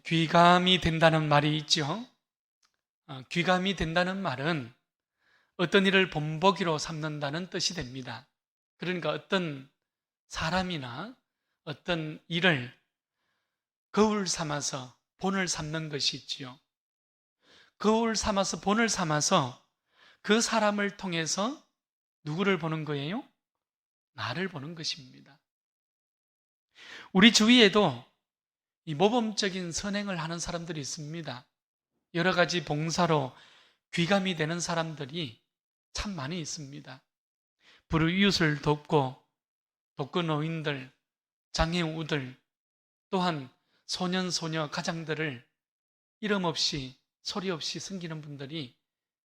귀감이 된다는 말이 있죠. 귀감이 된다는 말은 어떤 일을 본보기로 삼는다는 뜻이 됩니다. 그러니까 어떤 사람이나 어떤 일을 거울 삼아서 본을 삼는 것이 있지요. 거울 삼아서 본을 삼아서 그 사람을 통해서 누구를 보는 거예요? 나를 보는 것입니다. 우리 주위에도 이 모범적인 선행을 하는 사람들이 있습니다. 여러 가지 봉사로 귀감이 되는 사람들이 참 많이 있습니다. 불우이웃을 돕고 독거노인들, 장애우들, 또한 소년, 소녀, 가장들을 이름 없이 소리 없이 섬기는 분들이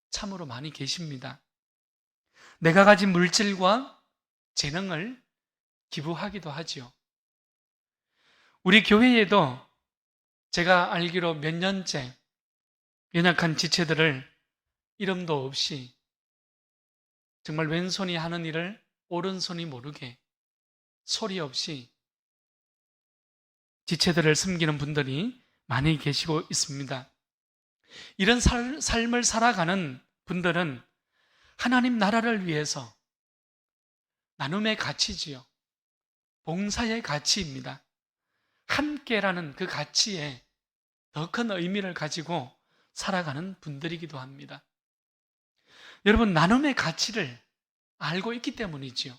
참으로 많이 계십니다. 내가 가진 물질과 재능을 기부하기도 하지요. 우리 교회에도 제가 알기로 몇 년째 연약한 지체들을 이름도 없이 정말 왼손이 하는 일을 오른손이 모르게 소리 없이 지체들을 섬기는 분들이 많이 계시고 있습니다. 이런 삶을 살아가는 분들은 하나님 나라를 위해서 나눔의 가치지요. 봉사의 가치입니다. 함께라는 그 가치에 더 큰 의미를 가지고 살아가는 분들이기도 합니다. 여러분, 나눔의 가치를 알고 있기 때문이지요.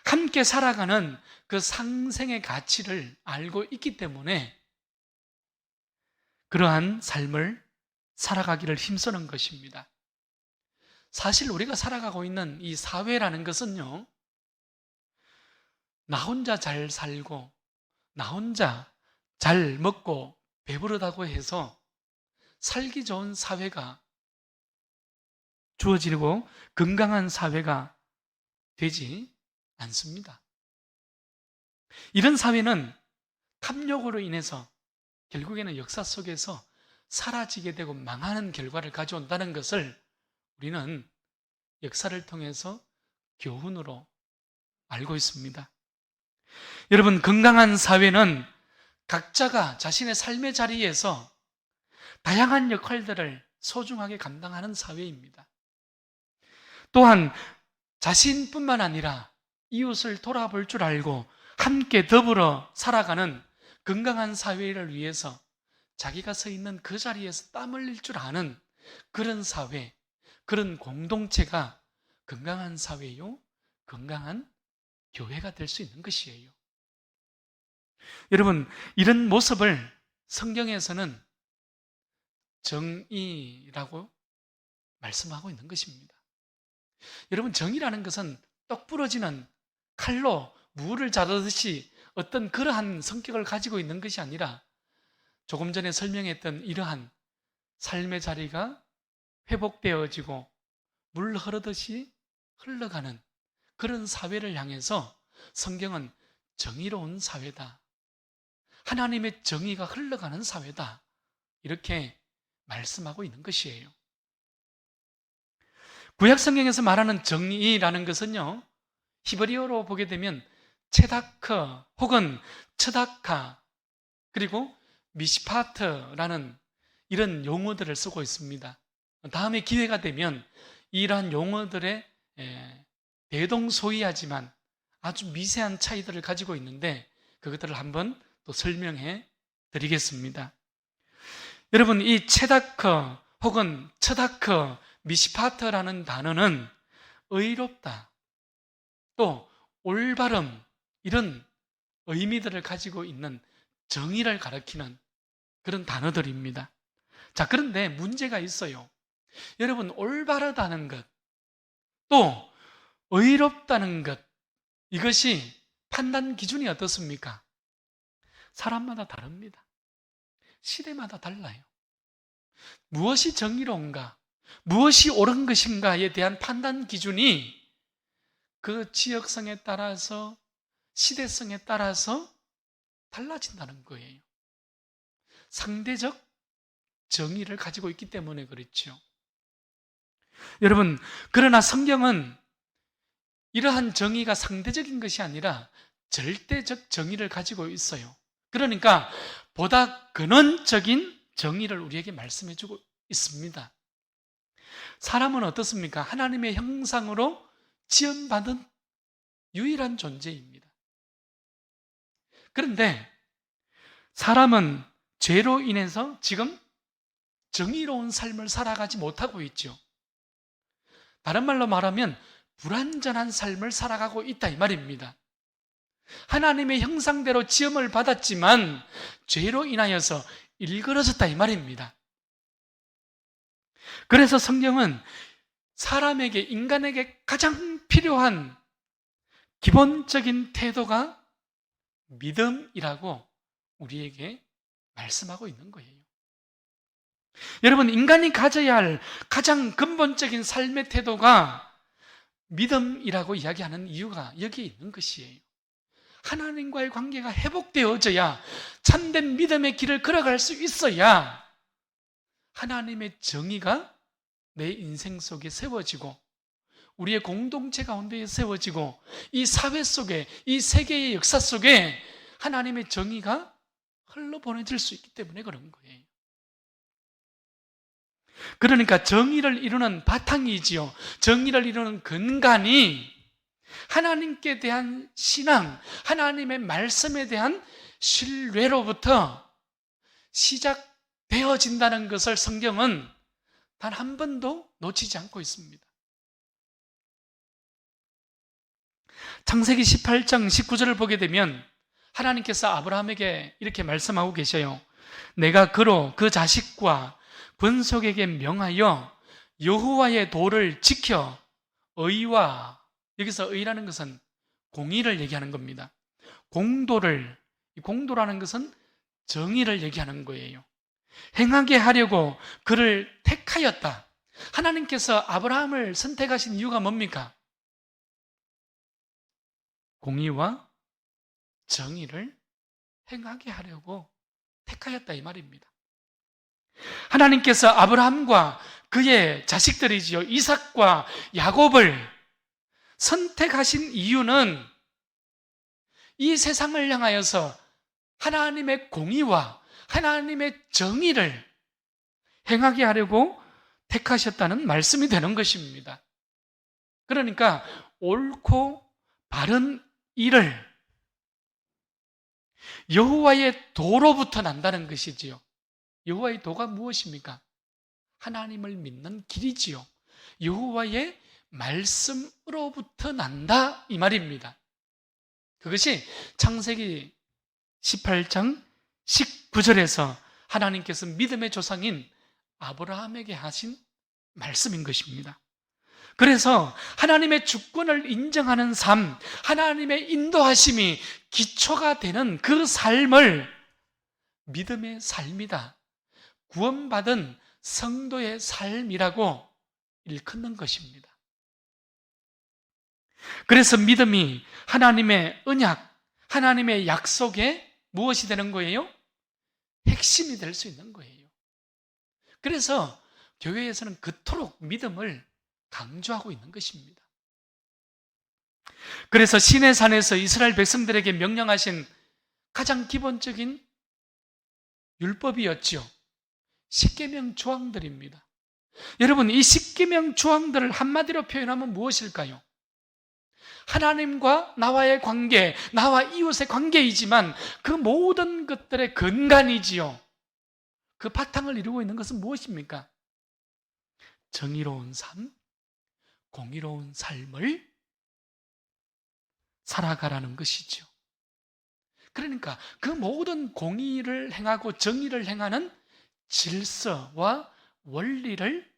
함께 살아가는 그 상생의 가치를 알고 있기 때문에 그러한 삶을 살아가기를 힘쓰는 것입니다. 사실 우리가 살아가고 있는 이 사회라는 것은요, 나 혼자 잘 살고 나 혼자 잘 먹고 배부르다고 해서 살기 좋은 사회가 주어지고 건강한 사회가 되지 않습니다. 이런 사회는 탐욕으로 인해서 결국에는 역사 속에서 사라지게 되고 망하는 결과를 가져온다는 것을 우리는 역사를 통해서 교훈으로 알고 있습니다. 여러분, 건강한 사회는 각자가 자신의 삶의 자리에서 다양한 역할들을 소중하게 감당하는 사회입니다. 또한 자신뿐만 아니라 이웃을 돌아볼 줄 알고 함께 더불어 살아가는 건강한 사회를 위해서 자기가 서 있는 그 자리에서 땀 흘릴 줄 아는 그런 사회, 그런 공동체가 건강한 사회요, 건강한 교회가 될 수 있는 것이에요. 여러분, 이런 모습을 성경에서는 정의라고 말씀하고 있는 것입니다. 여러분, 정의라는 것은 똑 부러지는 칼로 무를 자르듯이 어떤 그러한 성격을 가지고 있는 것이 아니라 조금 전에 설명했던 이러한 삶의 자리가 회복되어지고 물 흐르듯이 흘러가는 그런 사회를 향해서 성경은 정의로운 사회다, 하나님의 정의가 흘러가는 사회다, 이렇게 말씀하고 있는 것이에요. 구약 성경에서 말하는 정의라는 것은요, 히브리어로 보게 되면 체다크 혹은 츠다카 그리고 미시파트라는 이런 용어들을 쓰고 있습니다. 다음에 기회가 되면 이러한 용어들의 대동소이하지만 아주 미세한 차이들을 가지고 있는데 그것들을 한번 또 설명해 드리겠습니다. 여러분, 이 체다크 혹은 츠다크 미시파트라는 단어는 의롭다, 또 올바름, 이런 의미들을 가지고 있는 정의를 가리키는 그런 단어들입니다. 자, 그런데 문제가 있어요. 여러분, 올바르다는 것, 또 의롭다는 것, 이것이 판단 기준이 어떻습니까? 사람마다 다릅니다. 시대마다 달라요. 무엇이 정의로운가, 무엇이 옳은 것인가에 대한 판단 기준이 그 지역성에 따라서, 시대성에 따라서 달라진다는 거예요. 상대적 정의를 가지고 있기 때문에 그렇죠. 여러분, 그러나 성경은 이러한 정의가 상대적인 것이 아니라 절대적 정의를 가지고 있어요. 그러니까 보다 근원적인 정의를 우리에게 말씀해 주고 있습니다. 사람은 어떻습니까? 하나님의 형상으로 지음받은 유일한 존재입니다. 그런데 사람은 죄로 인해서 지금 정의로운 삶을 살아가지 못하고 있죠. 다른 말로 말하면 불완전한 삶을 살아가고 있다 이 말입니다. 하나님의 형상대로 지음을 받았지만 죄로 인하여서 일그러졌다 이 말입니다. 그래서 성경은 사람에게, 인간에게 가장 필요한 기본적인 태도가 믿음이라고 우리에게 말씀하고 있는 거예요. 여러분, 인간이 가져야 할 가장 근본적인 삶의 태도가 믿음이라고 이야기하는 이유가 여기에 있는 것이에요. 하나님과의 관계가 회복되어져야, 참된 믿음의 길을 걸어갈 수 있어야 하나님의 정의가 내 인생 속에 세워지고 우리의 공동체 가운데에 세워지고 이 사회 속에, 이 세계의 역사 속에 하나님의 정의가 흘러보내질 수 있기 때문에 그런 거예요. 그러니까 정의를 이루는 바탕이지요, 정의를 이루는 근간이 하나님께 대한 신앙, 하나님의 말씀에 대한 신뢰로부터 시작되어진다는 것을 성경은 단 한 번도 놓치지 않고 있습니다. 창세기 18장 19절을 보게 되면 하나님께서 아브라함에게 이렇게 말씀하고 계셔요. 내가 그로 그 자식과 번속에게 명하여 여호와의 도를 지켜 의와, 여기서 의라는 것은 공의를 얘기하는 겁니다. 공도를, 이 공도라는 것은 정의를 얘기하는 거예요. 행하게 하려고 그를 택하였다. 하나님께서 아브라함을 선택하신 이유가 뭡니까? 공의와 정의를 행하게 하려고 택하였다 이 말입니다. 하나님께서 아브라함과 그의 자식들이지요, 이삭과 야곱을 선택하신 이유는 이 세상을 향하여서 하나님의 공의와 하나님의 정의를 행하게 하려고 택하셨다는 말씀이 되는 것입니다. 그러니까 옳고 바른 일을 여호와의 도로부터 난다는 것이지요. 여호와의 도가 무엇입니까? 하나님을 믿는 길이지요. 여호와의 말씀으로부터 난다 이 말입니다. 그것이 창세기 18장 19절에서 하나님께서 믿음의 조상인 아브라함에게 하신 말씀인 것입니다. 그래서 하나님의 주권을 인정하는 삶, 하나님의 인도하심이 기초가 되는 그 삶을 믿음의 삶이다, 구원받은 성도의 삶이라고 일컫는 것입니다. 그래서 믿음이 하나님의 언약, 하나님의 약속에 무엇이 되는 거예요? 핵심이 될 수 있는 거예요. 그래서 교회에서는 그토록 믿음을 강조하고 있는 것입니다. 그래서 시내산에서 이스라엘 백성들에게 명령하신 가장 기본적인 율법이었죠. 십계명 조항들입니다. 여러분, 이 십계명 조항들을 한마디로 표현하면 무엇일까요? 하나님과 나와의 관계, 나와 이웃의 관계이지만 그 모든 것들의 근간이지요. 그 바탕을 이루고 있는 것은 무엇입니까? 정의로운 삶, 공의로운 삶을 살아가라는 것이죠. 그러니까 그 모든 공의를 행하고 정의를 행하는 질서와 원리를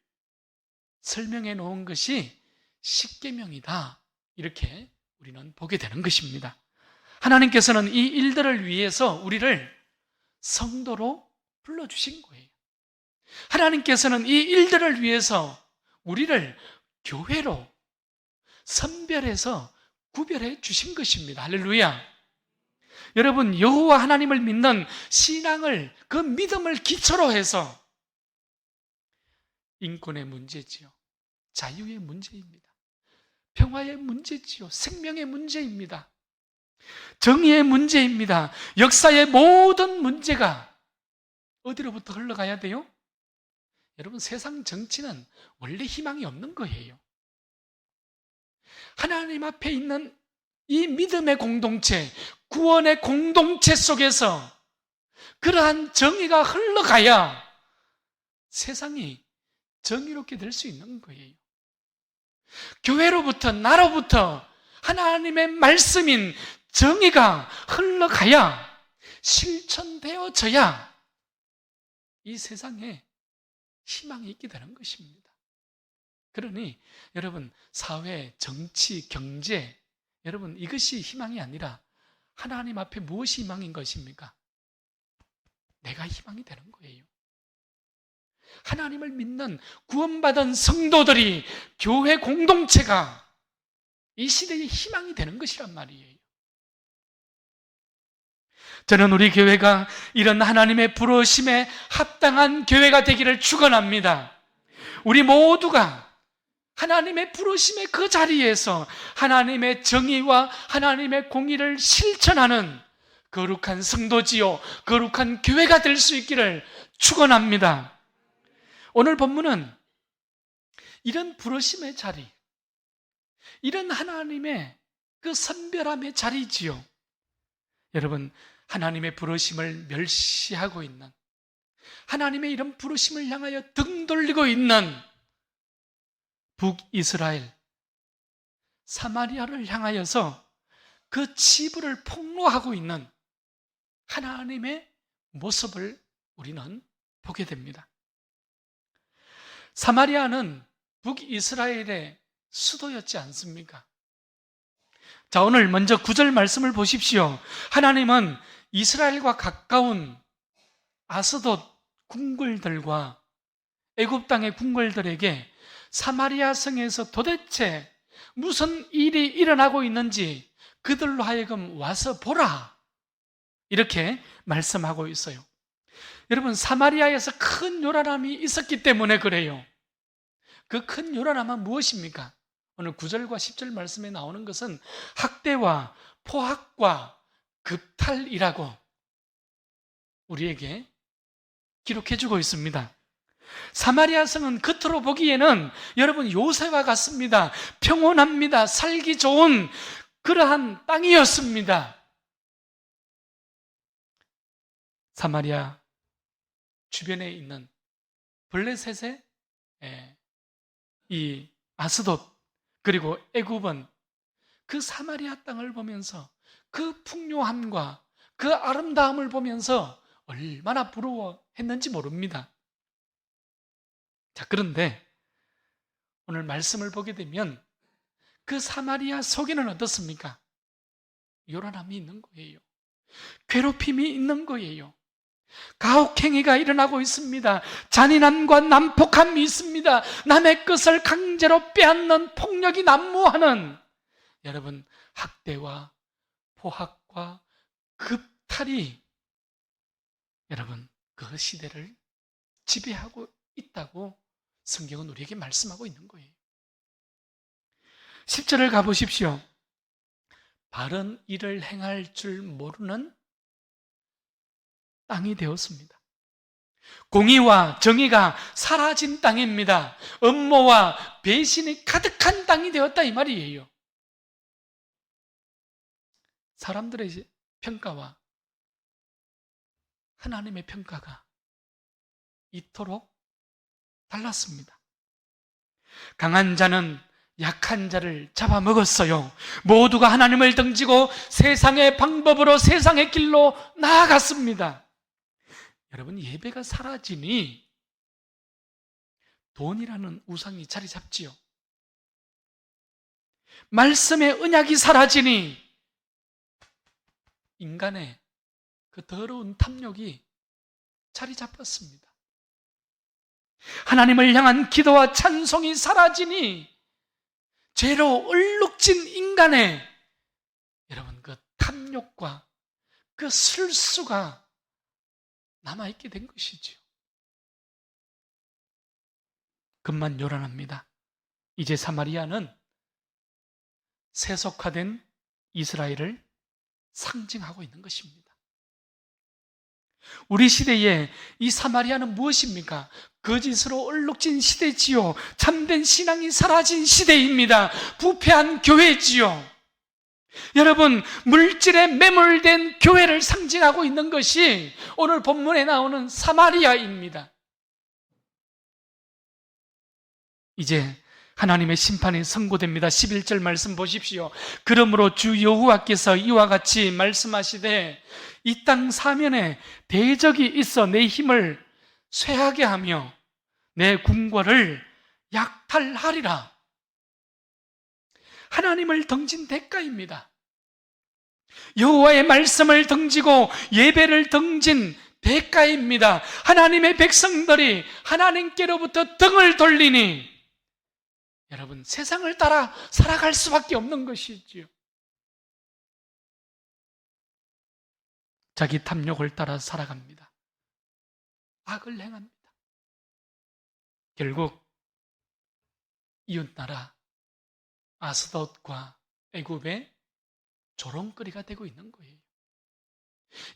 설명해 놓은 것이 십계명이다, 이렇게 우리는 보게 되는 것입니다. 하나님께서는 이 일들을 위해서 우리를 성도로 불러주신 거예요. 하나님께서는 이 일들을 위해서 우리를 교회로 선별해서 구별해 주신 것입니다. 할렐루야. 여러분, 여호와 하나님을 믿는 신앙을, 그 믿음을 기초로 해서 인권의 문제지요, 자유의 문제입니다, 평화의 문제지요, 생명의 문제입니다, 정의의 문제입니다. 역사의 모든 문제가 어디로부터 흘러가야 돼요? 여러분, 세상 정치는 원래 희망이 없는 거예요. 하나님 앞에 있는 이 믿음의 공동체, 구원의 공동체 속에서 그러한 정의가 흘러가야 세상이 정의롭게 될 수 있는 거예요. 교회로부터, 나로부터 하나님의 말씀인 정의가 흘러가야, 실천되어져야 이 세상에 희망이 있게 되는 것입니다. 그러니 여러분, 사회, 정치, 경제, 여러분, 이것이 희망이 아니라 하나님 앞에 무엇이 희망인 것입니까? 내가 희망이 되는 거예요. 하나님을 믿는 구원받은 성도들이, 교회 공동체가 이 시대의 희망이 되는 것이란 말이에요. 저는 우리 교회가 이런 하나님의 부르심에 합당한 교회가 되기를 축원합니다. 우리 모두가 하나님의 부르심의 그 자리에서 하나님의 정의와 하나님의 공의를 실천하는 거룩한 성도지요, 거룩한 교회가 될 수 있기를 축원합니다. 오늘 본문은 이런 부르심의 자리, 이런 하나님의 그 선별함의 자리지요. 여러분, 하나님의 부르심을 멸시하고 있는, 하나님의 이런 부르심을 향하여 등 돌리고 있는 북이스라엘, 사마리아를 향하여서 그 치부를 폭로하고 있는 하나님의 모습을 우리는 보게 됩니다. 사마리아는 북이스라엘의 수도였지 않습니까? 자, 오늘 먼저 9절 말씀을 보십시오. 하나님은 이스라엘과 가까운 아스돗 궁궐들과 애굽 땅의 궁궐들에게 사마리아 성에서 도대체 무슨 일이 일어나고 있는지 그들로 하여금 와서 보라, 이렇게 말씀하고 있어요. 여러분, 사마리아에서 큰 요란함이 있었기 때문에 그래요. 그 큰 요란함은 무엇입니까? 오늘 9절과 10절 말씀에 나오는 것은 학대와 포학과 급탈이라고 우리에게 기록해주고 있습니다. 사마리아 성은 겉으로 보기에는 여러분 요새와 같습니다. 평온합니다. 살기 좋은 그러한 땅이었습니다. 사마리아 주변에 있는 블레셋의 이 아스돗, 그리고 애굽은 그 사마리아 땅을 보면서 그 풍요함과 그 아름다움을 보면서 얼마나 부러워했는지 모릅니다. 자, 그런데 오늘 말씀을 보게 되면 그 사마리아 속에는 어떻습니까? 요란함이 있는 거예요. 괴롭힘이 있는 거예요. 가혹행위가 일어나고 있습니다. 잔인함과 난폭함이 있습니다. 남의 것을 강제로 빼앗는 폭력이 난무하는, 여러분, 학대와 포학과 급탈이 여러분 그 시대를 지배하고 있다고 성경은 우리에게 말씀하고 있는 거예요. 10절을 가보십시오. 바른 일을 행할 줄 모르는 땅이 되었습니다. 공의와 정의가 사라진 땅입니다. 음모와 배신이 가득한 땅이 되었다, 이 말이에요. 사람들의 평가와 하나님의 평가가 이토록 달랐습니다. 강한 자는 약한 자를 잡아먹었어요. 모두가 하나님을 등지고 세상의 방법으로, 세상의 길로 나아갔습니다. 여러분, 예배가 사라지니 돈이라는 우상이 자리 잡지요. 말씀의 언약이 사라지니 인간의 그 더러운 탐욕이 자리 잡았습니다. 하나님을 향한 기도와 찬송이 사라지니 죄로 얼룩진 인간의 여러분 그 탐욕과 그 술수가 남아있게 된 것이지요. 급만 요란합니다. 이제 사마리아는 세속화된 이스라엘을 상징하고 있는 것입니다. 우리 시대에 이 사마리아는 무엇입니까? 거짓으로 얼룩진 시대지요. 참된 신앙이 사라진 시대입니다. 부패한 교회지요. 여러분, 물질에 매몰된 교회를 상징하고 있는 것이 오늘 본문에 나오는 사마리아입니다. 이제 하나님의 심판이 선고됩니다. 11절 말씀 보십시오. 그러므로 주 여호와께서 이와 같이 말씀하시되 이 땅 사면에 대적이 있어 내 힘을 쇠하게 하며 내 궁궐을 약탈하리라. 하나님을 덩진 대가입니다. 여호와의 말씀을 덩지고 예배를 덩진 대가입니다. 하나님의 백성들이 하나님께로부터 등을 돌리니 여러분, 세상을 따라 살아갈 수밖에 없는 것이지요. 자기 탐욕을 따라 살아갑니다. 악을 행합니다. 결국 이웃나라 아스돗과 애굽의 조롱거리가 되고 있는 거예요.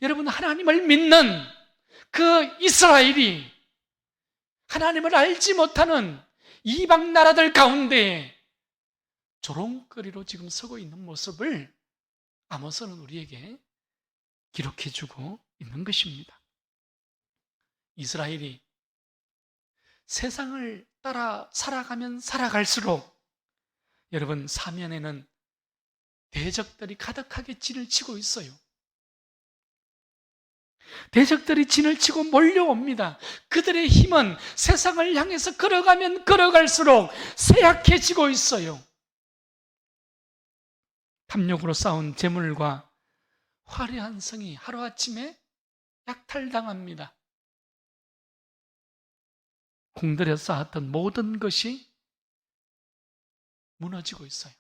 여러분, 하나님을 믿는 그 이스라엘이 하나님을 알지 못하는 이방 나라들 가운데 조롱거리로 지금 서고 있는 모습을 아모스는 우리에게 기록해주고 있는 것입니다. 이스라엘이 세상을 따라 살아가면 살아갈수록 여러분, 사면에는 대적들이 가득하게 진을 치고 있어요. 대적들이 진을 치고 몰려옵니다. 그들의 힘은 세상을 향해서 걸어가면 걸어갈수록 쇠약해지고 있어요. 탐욕으로 쌓은 재물과 화려한 성이 하루아침에 약탈당합니다. 공들여 쌓았던 모든 것이 무너지고 있어요.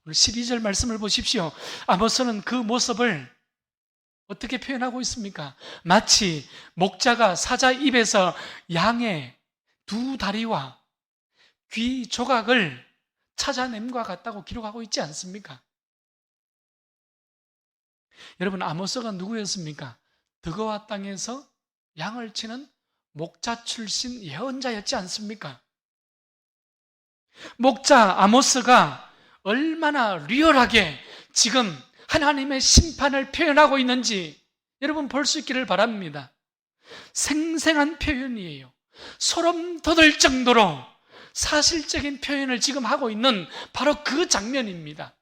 오늘 12절 말씀을 보십시오. 아모스는 그 모습을 어떻게 표현하고 있습니까? 마치 목자가 사자 입에서 양의 두 다리와 귀 조각을 찾아냄과 같다고 기록하고 있지 않습니까? 여러분, 아모스가 누구였습니까? 드거와 땅에서 양을 치는 목자 출신 예언자였지 않습니까? 목자 아모스가 얼마나 리얼하게 지금 하나님의 심판을 표현하고 있는지 여러분 볼 수 있기를 바랍니다. 생생한 표현이에요. 소름 돋을 정도로 사실적인 표현을 지금 하고 있는 바로 그 장면입니다.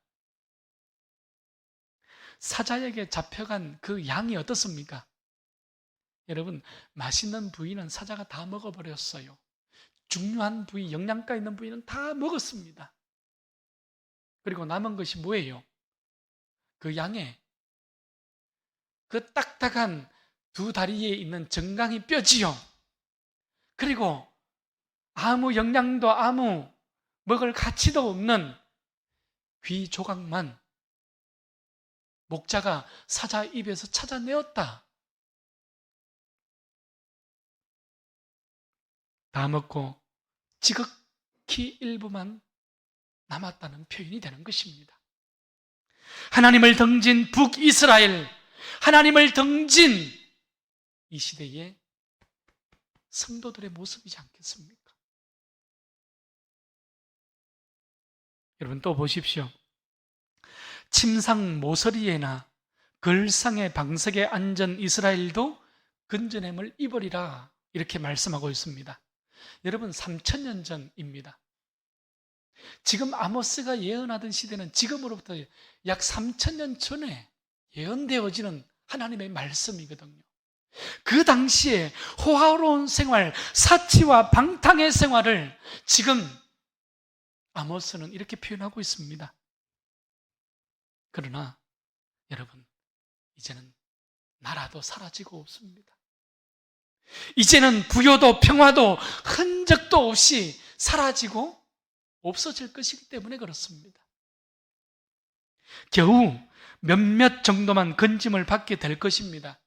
사자에게 잡혀간 그 양이 어떻습니까? 여러분, 맛있는 부위는 사자가 다 먹어버렸어요. 중요한 부위, 영양가 있는 부위는 다 먹었습니다. 그리고 남은 것이 뭐예요? 그 양의 그 딱딱한 두 다리에 있는 정강이 뼈지요. 그리고 아무 영양도 아무 먹을 가치도 없는 귀 조각만 목자가 사자 입에서 찾아내었다. 다 먹고 지극히 일부만 남았다는 표현이 되는 것입니다. 하나님을 덩진 북이스라엘, 하나님을 덩진 이 시대의 성도들의 모습이지 않겠습니까? 여러분 또 보십시오. 침상 모서리에나 걸상의 방석에 앉은 이스라엘도 근전함을 입으리라 이렇게 말씀하고 있습니다. 여러분 3000년 전입니다. 지금 아모스가 예언하던 시대는 지금으로부터 약 3000년 전에 예언되어지는 하나님의 말씀이거든요. 그 당시에 호화로운 생활, 사치와 방탕의 생활을 지금 아모스는 이렇게 표현하고 있습니다. 그러나 여러분, 이제는 나라도 사라지고 없습니다. 이제는 부요도 평화도 흔적도 없이 사라지고 없어질 것이기 때문에 그렇습니다. 겨우 몇몇 정도만 건짐을 받게 될 것입니다.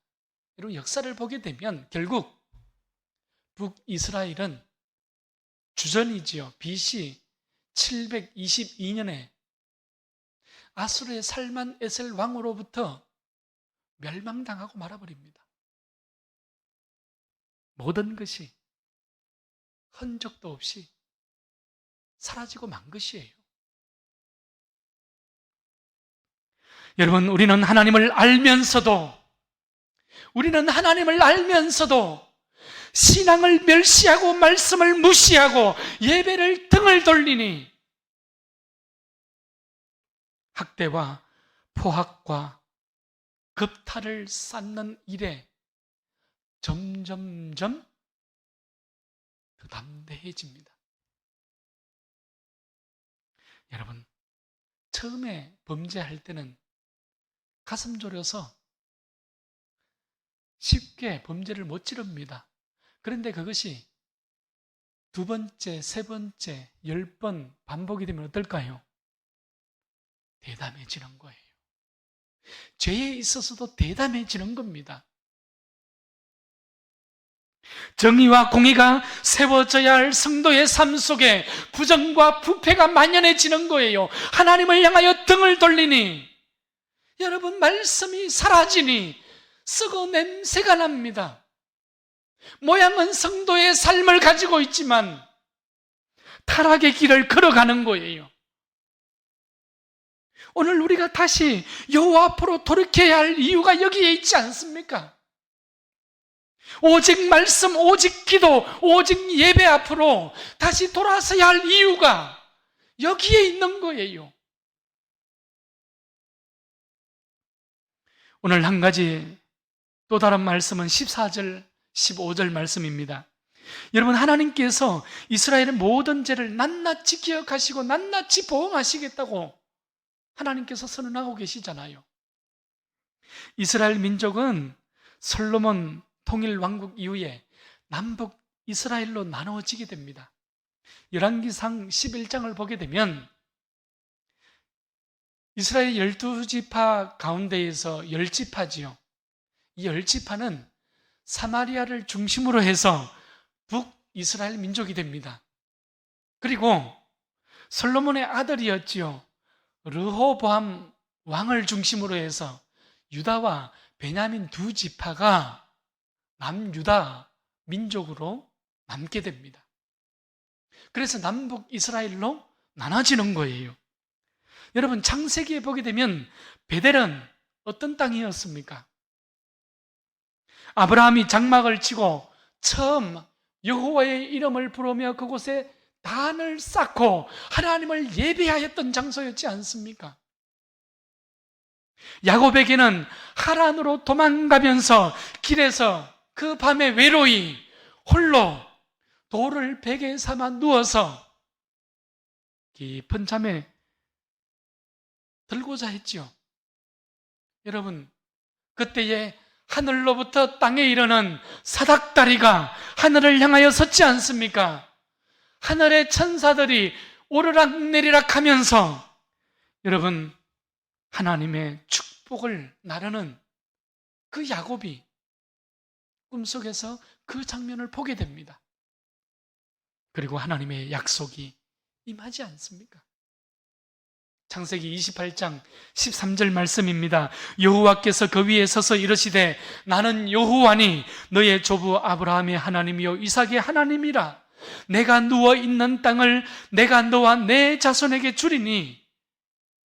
여러분, 역사를 보게 되면 결국 북이스라엘은 주전이지요. BC 722년에 아수르의 살만 에셀 왕으로부터 멸망당하고 말아버립니다. 모든 것이 흔적도 없이 사라지고 만 것이에요. 여러분, 우리는 하나님을 알면서도 신앙을 멸시하고 말씀을 무시하고 예배를 등을 돌리니 학대와 포학과 겁탈을 쌓는 일에 점점점 더 담대해집니다. 여러분, 처음에 범죄할 때는 가슴 졸여서 쉽게 범죄를 못 지릅니다. 그런데 그것이 두 번째, 세 번째, 10번 반복이 되면 어떨까요? 대담해지는 거예요. 죄에 있어서도 대담해지는 겁니다. 정의와 공의가 세워져야 할 성도의 삶 속에 부정과 부패가 만연해지는 거예요. 하나님을 향하여 등을 돌리니 여러분, 말씀이 사라지니 썩어 냄새가 납니다. 모양은 성도의 삶을 가지고 있지만 타락의 길을 걸어가는 거예요. 오늘 우리가 다시 여호와 앞으로 돌이켜야 할 이유가 여기에 있지 않습니까? 오직 말씀, 오직 기도, 오직 예배 앞으로 다시 돌아서야 할 이유가 여기에 있는 거예요. 오늘 한 가지 또 다른 말씀은 14절, 15절 말씀입니다. 여러분, 하나님께서 이스라엘의 모든 죄를 낱낱이 기억하시고 낱낱이 보응하시겠다고 하나님께서 선언하고 계시잖아요. 이스라엘 민족은 솔로몬 통일 왕국 이후에 남북 이스라엘로 나누어지게 됩니다. 열왕기상 11장을 보게 되면 이스라엘 12지파 가운데에서 10지파지요. 이 10지파는 사마리아를 중심으로 해서 북이스라엘 민족이 됩니다. 그리고 솔로몬의 아들이었지요. 르호보암 왕을 중심으로 해서 유다와 베냐민 두 지파가 남유다 민족으로 남게 됩니다. 그래서 남북 이스라엘로 나눠지는 거예요. 여러분, 창세기에 보게 되면 베델은 어떤 땅이었습니까? 아브라함이 장막을 치고 처음 여호와의 이름을 부르며 그곳에 단을 쌓고 하나님을 예배하였던 장소였지 않습니까? 야곱에게는 하란으로 도망가면서 길에서 그 밤에 외로이 홀로 돌을 베개 삼아 누워서 깊은 잠에 들고자 했지요. 여러분, 그때에 하늘로부터 땅에 이르는 사닥다리가 하늘을 향하여 섰지 않습니까? 하늘의 천사들이 오르락 내리락 하면서 여러분, 하나님의 축복을 나르는 그 야곱이 꿈속에서 그 장면을 보게 됩니다. 그리고 하나님의 약속이 임하지 않습니까? 창세기 28장 13절 말씀입니다. 여호와께서 그 위에 서서 이르시되 나는 여호와니 너의 조부 아브라함의 하나님이요 이삭의 하나님이라. 내가 누워있는 땅을 내가 너와 내 자손에게 주리니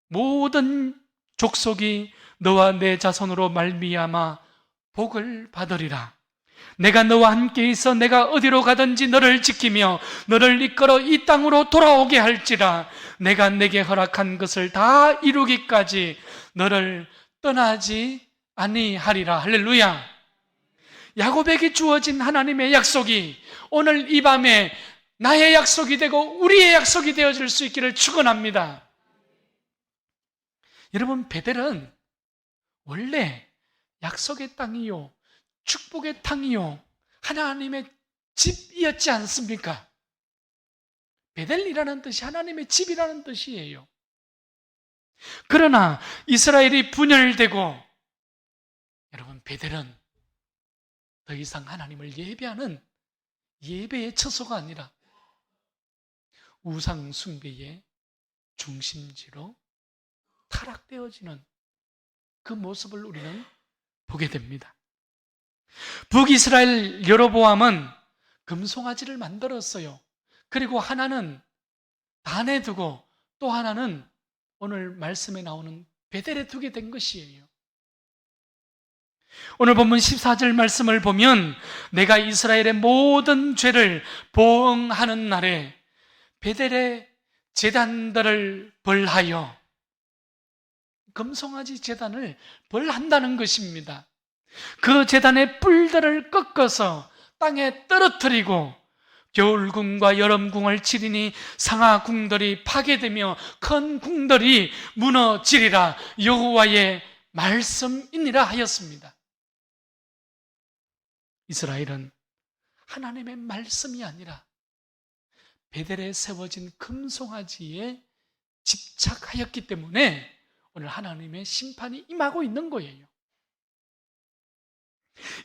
모든 족속이 너와 내 자손으로 말미암아 복을 받으리라. 내가 너와 함께 있어 내가 어디로 가든지 너를 지키며 너를 이끌어 이 땅으로 돌아오게 할지라. 내가 내게 허락한 것을 다 이루기까지 너를 떠나지 아니하리라. 할렐루야. 야곱에게 주어진 하나님의 약속이 오늘 이 밤에 나의 약속이 되고 우리의 약속이 되어질 수 있기를 축원합니다. 여러분, 베델은 원래 약속의 땅이요 축복의 땅이요 하나님의 집이었지 않습니까? 베델이라는 뜻이 하나님의 집이라는 뜻이에요. 그러나 이스라엘이 분열되고 여러분, 베델은 더 이상 하나님을 예배하는 예배의 처소가 아니라 우상 숭배의 중심지로 타락되어지는 그 모습을 우리는 보게 됩니다. 북이스라엘 여로보암은 금송아지를 만들었어요. 그리고 하나는 단에 두고 또 하나는 오늘 말씀에 나오는 베델에 두게 된 것이에요. 오늘 본문 14절 말씀을 보면 내가 이스라엘의 모든 죄를 보응하는 날에 베델의 제단들을 벌하여, 금송아지 제단을 벌한다는 것입니다. 그 제단의 뿔들을 꺾어서 땅에 떨어뜨리고 겨울궁과 여름궁을 치리니 상하궁들이 파괴되며 큰 궁들이 무너지리라 여호와의 말씀이니라 하였습니다. 이스라엘은 하나님의 말씀이 아니라 베델에 세워진 금송아지에 집착하였기 때문에 오늘 하나님의 심판이 임하고 있는 거예요.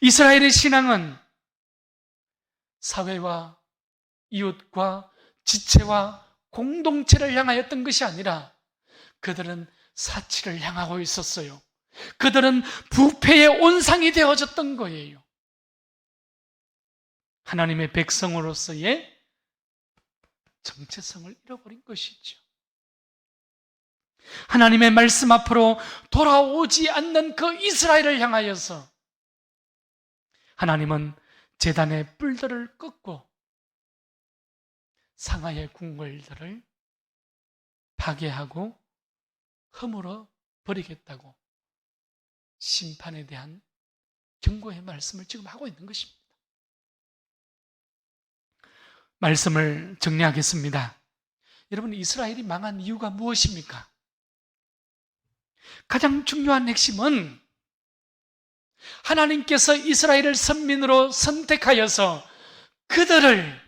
이스라엘의 신앙은 사회와 이웃과 지체와 공동체를 향하였던 것이 아니라 그들은 사치를 향하고 있었어요. 그들은 부패의 온상이 되어졌던 거예요. 하나님의 백성으로서의 정체성을 잃어버린 것이죠. 하나님의 말씀 앞으로 돌아오지 않는 그 이스라엘을 향하여서 하나님은 제단의 뿔들을 꺾고 상하의 궁궐들을 파괴하고 허물어 버리겠다고 심판에 대한 경고의 말씀을 지금 하고 있는 것입니다. 말씀을 정리하겠습니다. 여러분, 이스라엘이 망한 이유가 무엇입니까? 가장 중요한 핵심은 하나님께서 이스라엘을 선민으로 선택하여서 그들을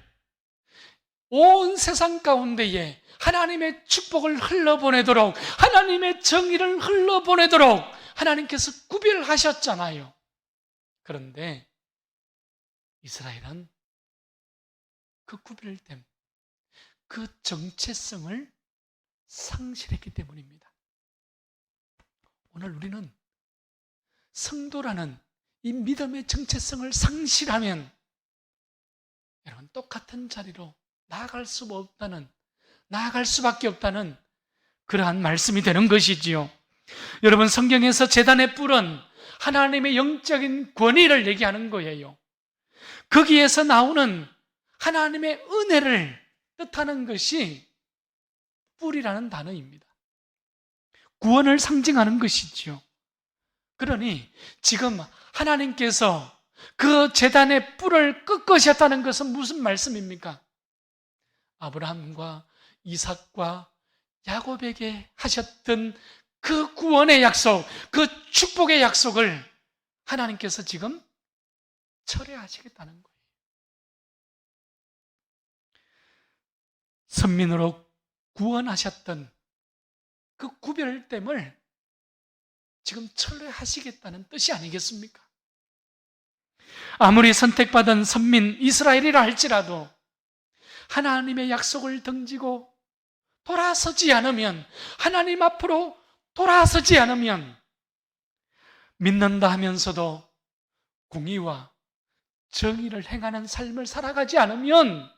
온 세상 가운데에 하나님의 축복을 흘러보내도록, 하나님의 정의를 흘러보내도록 하나님께서 구별하셨잖아요. 그런데 이스라엘은 그 구별됨, 그 정체성을 상실했기 때문입니다. 오늘 우리는 성도라는 이 믿음의 정체성을 상실하면 여러분 똑같은 자리로 나아갈 수밖에 없다는 그러한 말씀이 되는 것이지요. 여러분, 성경에서 제단의 뿔은 하나님의 영적인 권위를 얘기하는 거예요. 거기에서 나오는 하나님의 은혜를 뜻하는 것이 뿔이라는 단어입니다. 구원을 상징하는 것이죠. 그러니 지금 하나님께서 그 제단의 뿔을 꺾으셨다는 것은 무슨 말씀입니까? 아브라함과 이삭과 야곱에게 하셨던 그 구원의 약속, 그 축복의 약속을 하나님께서 지금 철회하시겠다는 거예요. 선민으로 구원하셨던 그 구별됨을 지금 철회하시겠다는 뜻이 아니겠습니까? 아무리 선택받은 선민 이스라엘이라 할지라도 하나님의 약속을 등지고 돌아서지 않으면, 하나님 앞으로 돌아서지 않으면, 믿는다 하면서도 공의와 정의를 행하는 삶을 살아가지 않으면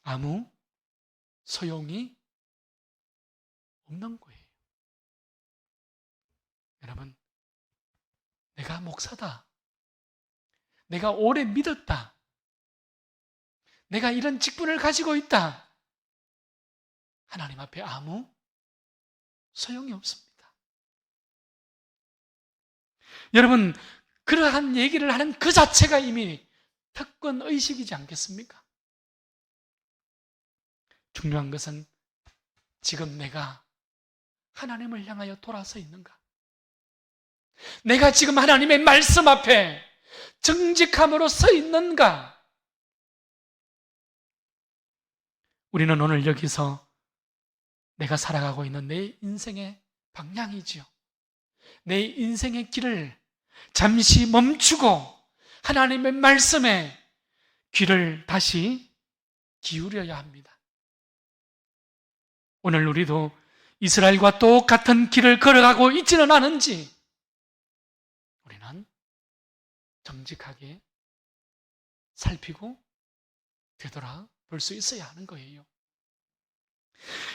아무 소용이 없는 거예요. 여러분, 내가 목사다, 내가 오래 믿었다, 내가 이런 직분을 가지고 있다, 하나님 앞에 아무 소용이 없습니다. 여러분, 그러한 얘기를 하는 그 자체가 이미 특권의식이지 않겠습니까? 중요한 것은 지금 내가 하나님을 향하여 돌아서 있는가? 내가 지금 하나님의 말씀 앞에 정직함으로 서 있는가? 우리는 오늘 여기서 내가 살아가고 있는 내 인생의 방향이지요. 내 인생의 길을 잠시 멈추고 하나님의 말씀에 귀를 다시 기울여야 합니다. 오늘 우리도 이스라엘과 똑같은 길을 걸어가고 있지는 않은지 우리는 정직하게 살피고 되돌아볼 수 있어야 하는 거예요.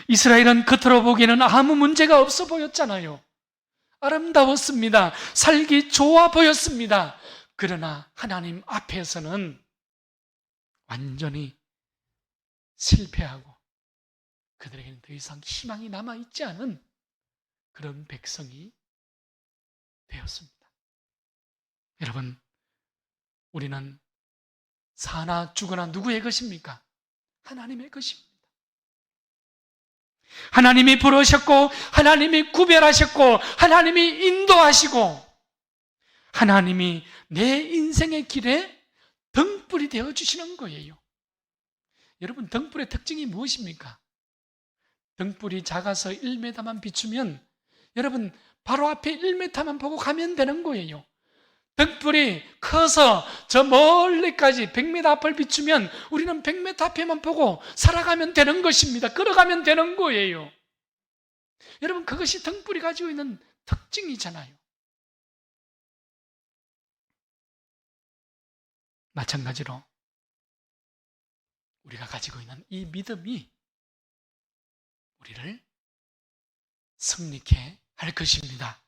이스라엘은 겉으로 보기에는 아무 문제가 없어 보였잖아요. 아름다웠습니다. 살기 좋아 보였습니다. 그러나 하나님 앞에서는 완전히 실패하고 그들에게는 더 이상 희망이 남아있지 않은 그런 백성이 되었습니다. 여러분, 우리는 사나 죽으나 누구의 것입니까? 하나님의 것입니다. 하나님이 부르셨고 하나님이 구별하셨고 하나님이 인도하시고 하나님이 내 인생의 길에 등불이 되어주시는 거예요. 여러분, 등불의 특징이 무엇입니까? 등불이 작아서 1m만 비추면 여러분 바로 앞에 1m만 보고 가면 되는 거예요. 등불이 커서 저 멀리까지 100m 앞을 비추면 우리는 100m 앞에만 보고 살아가면 되는 것입니다. 걸어가면 되는 거예요. 여러분, 그것이 등불이 가지고 있는 특징이잖아요. 마찬가지로 우리가 가지고 있는 이 믿음이 우리를 승리케 할 것입니다.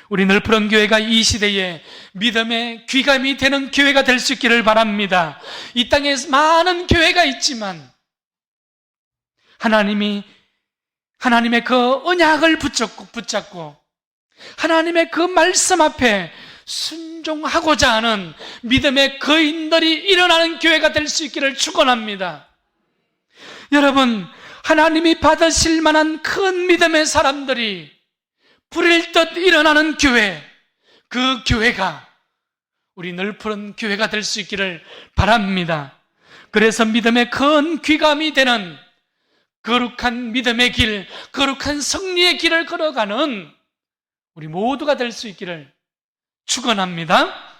우리 늘푸른 교회가 이 시대에 믿음의 귀감이 되는 교회가 될 수 있기를 바랍니다. 이 땅에 많은 교회가 있지만 하나님의 그 언약을 붙잡고 하나님의 그 말씀 앞에 순종하고자 하는 믿음의 거인들이 일어나는 교회가 될 수 있기를 축원합니다. 여러분, 하나님이 받으실 만한 큰 믿음의 사람들이 불일 듯 일어나는 교회, 그 교회가 우리 늘푸른 교회가 될 수 있기를 바랍니다. 그래서 믿음의 큰 귀감이 되는 거룩한 믿음의 길, 거룩한 승리의 길을 걸어가는 우리 모두가 될 수 있기를 축원합니다.